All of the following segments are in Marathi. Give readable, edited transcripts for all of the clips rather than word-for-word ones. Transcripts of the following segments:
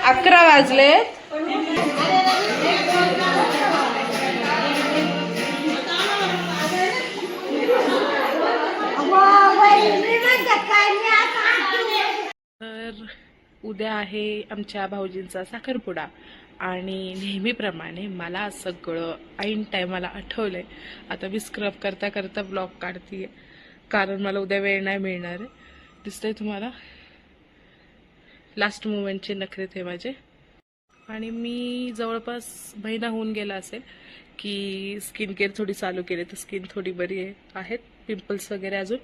11 वाजले. तर उद्या आहे आमच्या भाऊजींचा साखरपुडा आणि नेहमीप्रमाणे मला सगळं ऐन टायमाला आठवलंय. आता मी स्क्रब करता करता ब्लॉग काढतीये कारण मला उद्या वेळ नाही मिळणार आहे. दिसतंय तुम्हाला लास्ट मोमेंटचे नखरे ते माझे. आणि मी जवळपास महिना होऊन गेला असेल की स्किन केअर थोडी चालू केली, तर स्किन थोडी बरी आहे. आहेत पिंपल्स वगैरे अजून,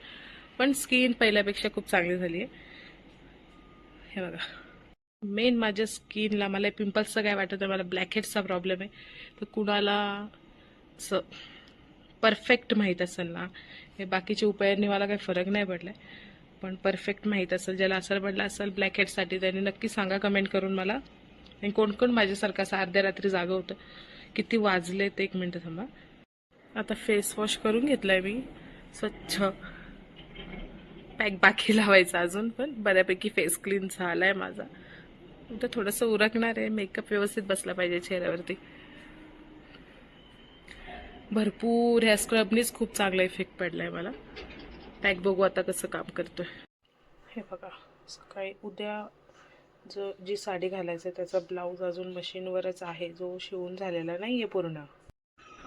पण स्किन पहिल्यापेक्षा खूप चांगली झाली आहे. हे बघा, मेन माझ्या स्किनला, मला पिंपल्सचं काय वाटत आहे, मला ब्लॅकहेड्सचा प्रॉब्लेम आहे. तर कुणाला असं परफेक्ट माहीत असेल ना, हे बाकीच्या उपायांनी मला काही फरक नाही पडला आहे, पण परफेक्ट माहीत असेल, ज्याला असर पडला असेल ब्लॅकहेड्ससाठी, त्यांनी नक्की सांगा कमेंट करून मला. आणि कोण कोण माझ्यासारखं असं अर्ध्या रात्री जागं होतं. किती वाजले ते 1 मिनिट थांबा. आता फेस वॉश करून घेतलाय मी स्वच्छ. पॅक बाकी लावायचा अजून, पण बऱ्यापैकी फेस क्लीन झालाय माझा. उद्या थोडंसं उरकणार आहे, मेकअप व्यवस्थित बसला पाहिजे चेहऱ्यावरती. भरपूर ह्या स्क्रबनीच खूप चांगला इफेक्ट पडलाय मला. पॅक बघू आता कसं काम करतोय. हे बघा, सकाळी उद्या जी साडी घालायचं त्याचा ब्लाऊज अजून मशीनवरच आहे, जो शिवून झालेला नाहीये पूर्ण.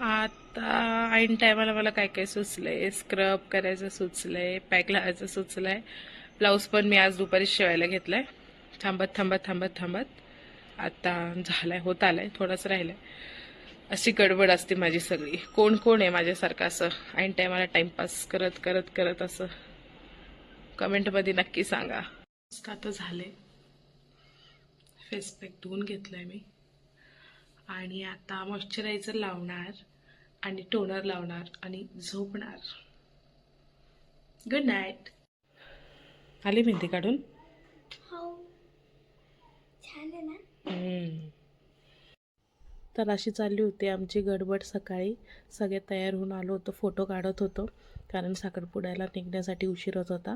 आता ऐन टायमाला मला काय काय सुचलंय, स्क्रब करायचं सुचलंय, पॅक लावायचं सुचलंय. ब्लाऊज पण मी आज दुपारी शिवायला घेतलाय, थांबत थांबत थांबत थांबत आता झालाय, होत आलाय, थोडंच राहिलंय. अशी गडबड असते माझी सगळी. कोण कोण आहे माझ्यासारखं असं ऐन टायमाला टाइमपास करत करत करत असं, कमेंटमध्ये नक्की सांगा. आता झाले, फेस पॅक धुवून घेतलाय मी आणि आता मॉइश्चरायझर लावणार आणि टोनर लावणार आणि झोपणार. Good night. आली मेहंदी काढून? छान आहे ना. तर अशी चालली होती आमची गडबड. सकाळी सगळे तयार होऊन आलो होतो, फोटो काढत होतो कारण साखरपुड्याला निघण्यासाठी उशीर होत होता.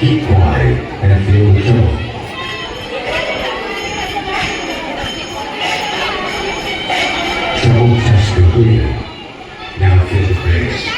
Keep quiet and feel the tone. Trouble test completed. Now feel the bass.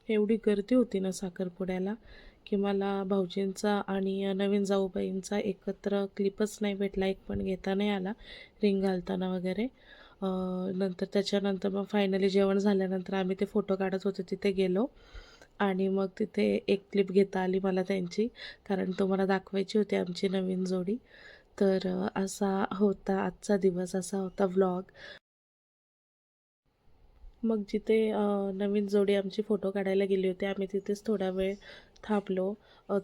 एवढी गर्दी होती ना साखरपुड्याला की मला भाऊजींचा आणि नवीन जाऊबाईंचा एकत्र क्लिपच नाही भेटला, एक पण घेता नाही आला रिंग घालताना वगैरे. नंतर त्याच्यानंतर मग फायनली जेवण झाल्यानंतर आम्ही ते फोटो काढत होतो तिथे गेलो आणि मग तिथे एक क्लिप घेता आली मला त्यांची, कारण तुम्हाला दाखवायची होती आमची नवीन जोडी. तर असा होता आजचा दिवस, असा होता व्लॉग. मग जिथे नवीन जोडी आमची फोटो काढायला गेली होती आम्ही तिथेच थोडा वेळ थांबलो.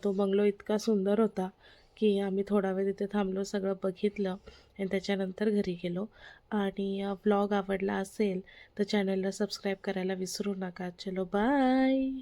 तो बंगलो इतका सुंदर होता की आम्ही थोडा वेळ तिथे थांबलो, सगळं बघितलं आणि त्याच्यानंतर घरी गेलो. आणि व्लॉग आवडला असेल तर चॅनलला सबस्क्राईब करायला विसरू नका. चलो बाय.